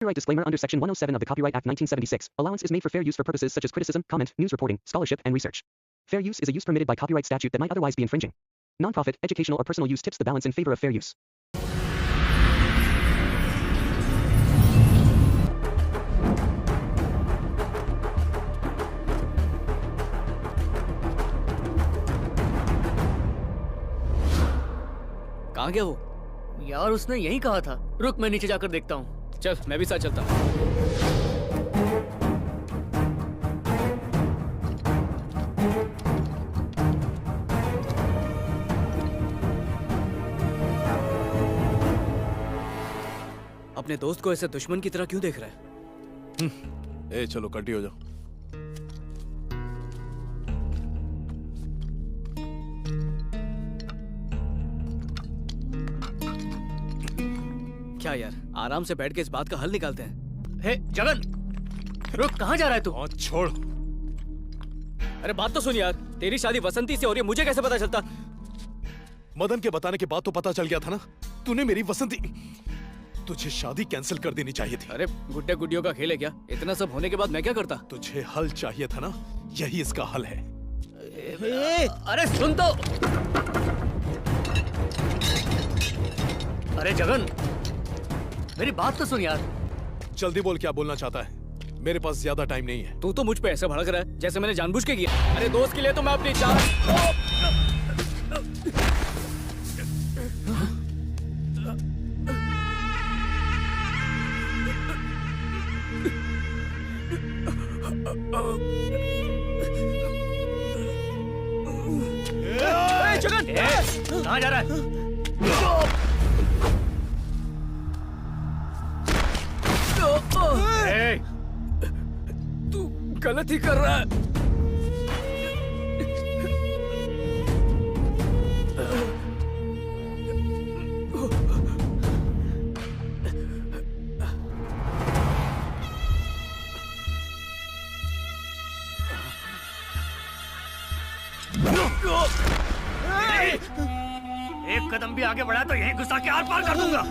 Copyright disclaimer under Section 107 of the Copyright Act 1976. Allowance is made for fair use for purposes such as criticism, comment, news reporting, scholarship, and research. Fair use is a use permitted by copyright statute that might otherwise be infringing. Nonprofit, educational, or personal use tips the balance in favor of fair use. कहाँ गया वो? यार उसने यही कहा था। रुक मैं नीचे जाकर देखता हूँ। चल मैं भी साथ चलता हूँ। अपने दोस्त को ऐसे दुश्मन की तरह क्यों देख रहा है? ए चलो कटी हो जाओ। क्या यार, आराम से बैठ के इस बात का हल निकालते हैं। हे जगन, रुक, कहाँ जा रहा है तू? छोड़। अरे बात तो सुन यार, तेरी शादी वसंती से हो रही है, मुझे कैसे पता चलता? मदन के बताने के बाद तो पता चल गया था ना। तूने मेरी वसंती, तुझे शादी कैंसिल कर देनी चाहिए थी। अरे गुड्डे गुड्डियों का खेल है क्या? इतना सब होने के बाद मैं क्या करता? तुझे हल चाहिए था ना, यही इसका हल है। अरे सुन तो। अरे जगन, मेरी बात तो सुन यार। जल्दी बोल, क्या बोलना चाहता है? मेरे पास ज्यादा टाइम नहीं है। तू तो मुझ पे ऐसे भड़क रहा है जैसे मैंने जानबूझ के किया। अरे दोस्त के लिए तो मैं अपनी जान। जगन, कहाँ जा रहा है? तू गलत ही कर रहा है। एक कदम भी आगे बढ़ा तो यहीं घुसा के आर पार कर दूंगा।